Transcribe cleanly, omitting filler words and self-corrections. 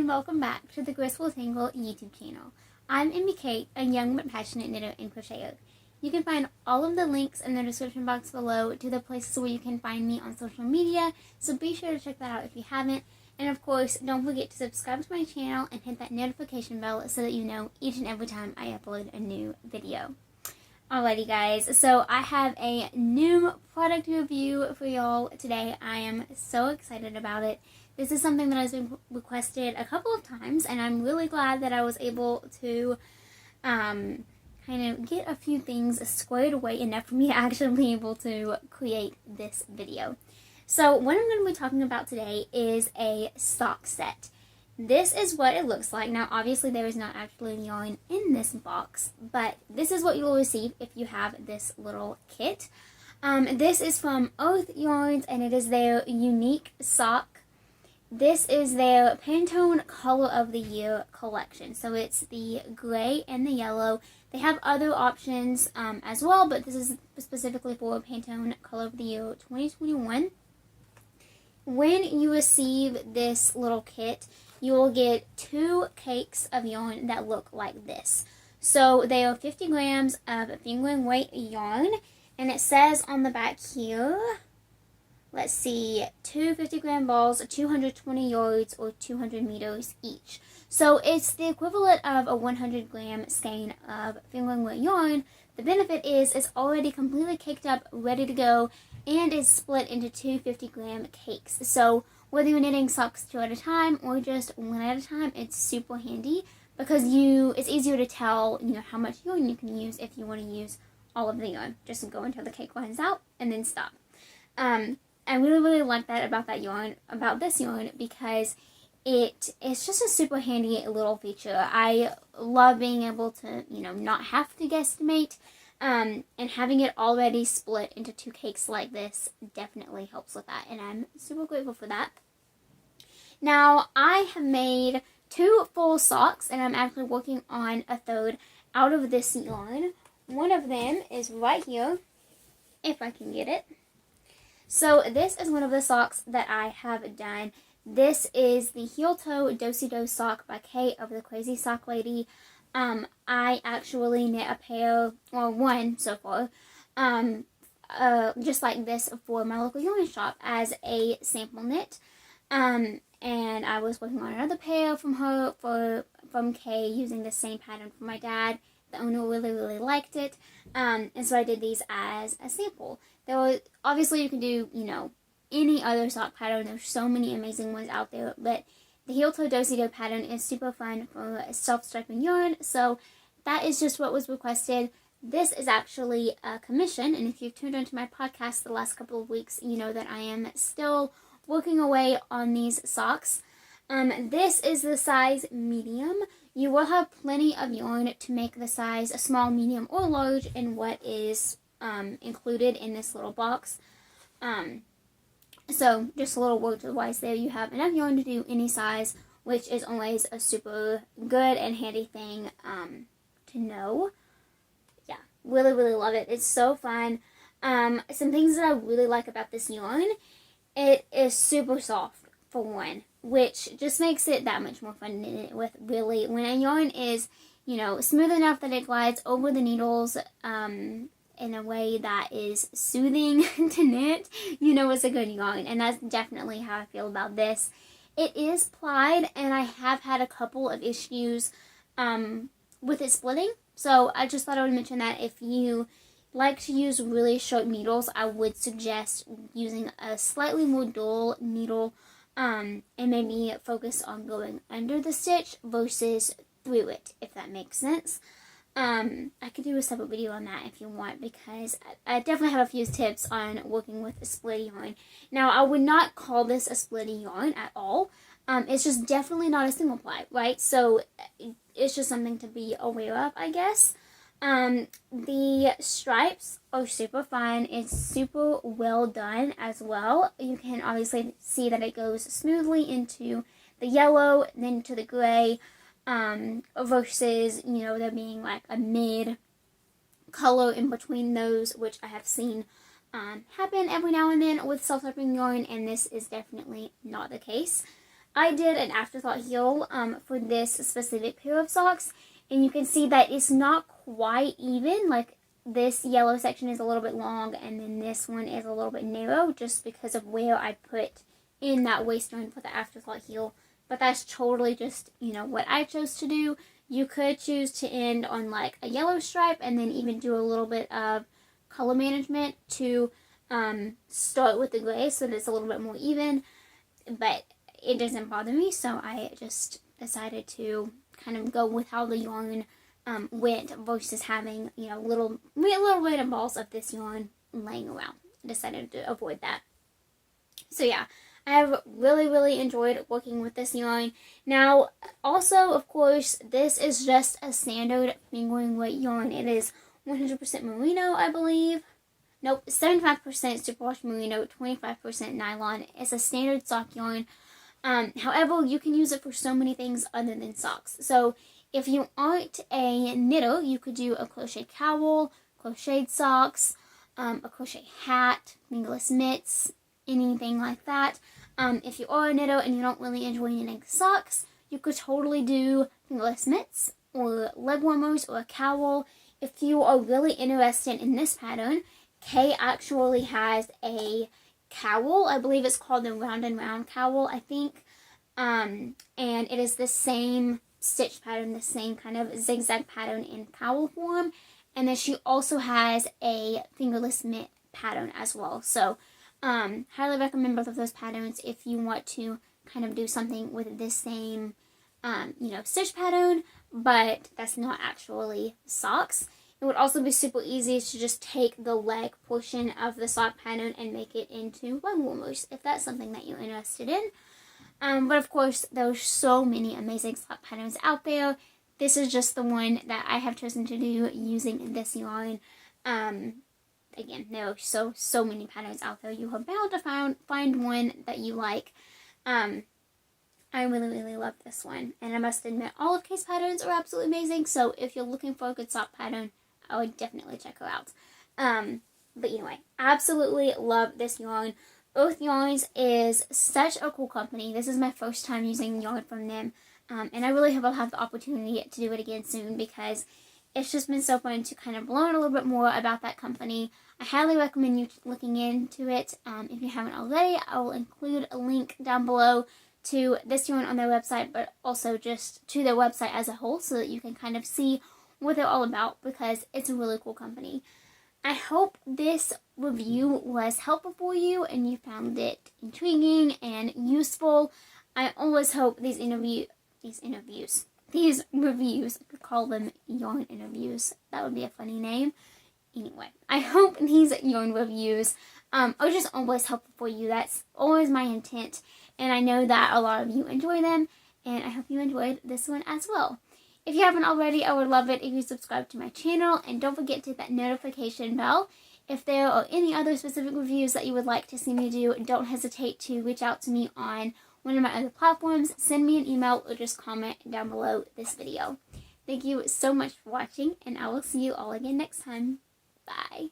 and welcome back to the Graceful Tangle YouTube channel. I'm Amy Kate, a young but passionate knitter and crocheter. You can find all of the links in the description box below to the places where you can find me on social media, so be sure to check that out if you haven't. And of course, don't forget to subscribe to my channel and hit that notification bell so that you know each and every time I upload a new video. Alrighty guys, so I have a new product review for y'all today. I am so excited about it. This is something that has been requested a couple of times, and I'm really glad that I was able to kind of get a few things squared away enough for me to actually be able to create this video. So what I'm going to be talking about today is a sock set. This is what it looks like. Now obviously there is not actually yarn in this box, but this is what you will receive if you have this little kit. This is from Urth Yarns, and it is their unique sock. This is their Pantone Color of the Year collection. So it's the gray and the yellow. They have other options as well, but this is specifically for Pantone Color of the Year 2021. When you receive this little kit, you will get 2 cakes of yarn that look like this. So they are 50 grams of fingering weight yarn, and it says on the back here, let's see, 2 50-gram balls, 220 yards, or 200 meters each. So it's the equivalent of a 100-gram skein of fingering weight yarn. The benefit is it's already completely caked up, ready to go, and is split into 2 50-gram cakes. So whether you're knitting socks 2 at a time or just 1 at a time, it's super handy because it's easier to tell, how much yarn you can use if you want to use all of the yarn. Just go until the cake runs out and then stop. I really like that about this yarn, because it's just a super handy little feature. I love being able to, not have to guesstimate, and having it already split into 2 cakes like this definitely helps with that, and I'm super grateful for that. Now, I have made 2 full socks, and I'm actually working on a third out of this yarn. One of them is right here, if I can get it. So this is one of the socks that I have done. This is the Heel Toe Do-Si-Do sock by Kate of the Crazy Sock Lady. I actually knit a pair, or one so far, just like this for my local yarn shop as a sample knit. And I was working on another pair from Kay using the same pattern for my dad. The owner really liked it, and so I did these as a sample. Obviously you can do, any other sock pattern. There's so many amazing ones out there, but the Heel Toe Do-Si-Do pattern is super fun for self-striping yarn, so that is just what was requested. This is actually a commission, and if you've tuned into my podcast the last couple of weeks, you know that I am still working away on these socks. This is the size medium. You will have plenty of yarn to make the size a small, medium, or large in what is included in this little box. So just a little word to the wise there. You have enough yarn to do any size, which is always a super good and handy thing to know. Yeah, really love it. It's so fun. Some things that I really like about this yarn, it is super soft for one, which just makes it that much more fun to knit with. Really, when a yarn is, smooth enough that it glides over the needles, in a way that is soothing to knit, it's a good yarn, and that's definitely how I feel about this. It is plied, and I have had a couple of issues with it splitting, so I just thought I would mention that if you like to use really short needles, I would suggest using a slightly more dull needle, and maybe focus on going under the stitch versus through it, if that makes sense. I could do a separate video on that if you want, because I definitely have a few tips on working with a split yarn. Now, I would not call this a split yarn at all. It's just definitely not a single ply, right? So it's just something to be aware of, I guess. The stripes are super fun. It's super well done as well. You can obviously see that it goes smoothly into the yellow, then to the gray, versus, there being like a mid color in between those, which I have seen happen every now and then with self-striping yarn, and this is definitely not the case. I did an afterthought heel for this specific pair of socks, and you can see that it's not quite even. Like, this yellow section is a little bit long, and then this one is a little bit narrow, just because of where I put in that waist joint for the afterthought heel. But that's totally just, you know, what I chose to do. You could choose to end on like a yellow stripe, and then even do a little bit of color management to start with the gray so that it's a little bit more even. But it doesn't bother me, so I just decided to kind of go with how the yarn went versus having, you know, little random balls of this yarn laying around. I decided to avoid that. So yeah, I have really enjoyed working with this yarn. Now, also, of course, this is just a standard fingering weight yarn. It is 100% merino, I believe. Nope, 75% superwash merino, 25% nylon. It's a standard sock yarn. However, you can use it for so many things other than socks. So if you aren't a knitter, you could do a crochet cowl, crocheted socks, a crochet hat, fingerless mitts, anything like that. If you are a knitter and you don't really enjoy knitting socks, you could totally do fingerless mitts or leg warmers or a cowl. If you are really interested in this pattern, Kay actually has a cowl. I believe it's called the Round and Round cowl, I think. And it is the same stitch pattern, the same kind of zigzag pattern in cowl form. And then she also has a fingerless mitt pattern as well. So highly recommend both of those patterns if you want to kind of do something with this same you know, stitch pattern, but that's not actually socks. It would also be super easy to just take the leg portion of the sock pattern and make it into leg warmers, if that's something that you're interested in. But of course, there's so many amazing sock patterns out there. This is just the one that I have chosen to do using this yarn. Again, there are so many patterns out there. You are bound to find one that you like. I really love this one. And I must admit, all of Kay's patterns are absolutely amazing. So if you're looking for a good sock pattern, I would definitely check her out. But anyway, absolutely love this yarn. Urth Yarns is such a cool company. This is my first time using yarn from them. And I really hope I'll have the opportunity to do it again soon, because it's just been so fun to kind of learn a little bit more about that company. I highly recommend you looking into it. If you haven't already, I will include a link down below to this yarn on their website, but also just to their website as a whole, so that you can kind of see what they're all about, because it's a really cool company. I hope this review was helpful for you and you found it intriguing and useful. I always hope these reviews, I could call them yarn interviews. That would be a funny name. Anyway, I hope these yarn reviews are just always helpful for you. That's always my intent. And I know that a lot of you enjoy them, and I hope you enjoyed this one as well. If you haven't already, I would love it if you subscribe to my channel, and don't forget to hit that notification bell. If there are any other specific reviews that you would like to see me do, don't hesitate to reach out to me on one of my other platforms. Send me an email or just comment down below this video. Thank you so much for watching, and I will see you all again next time. Bye.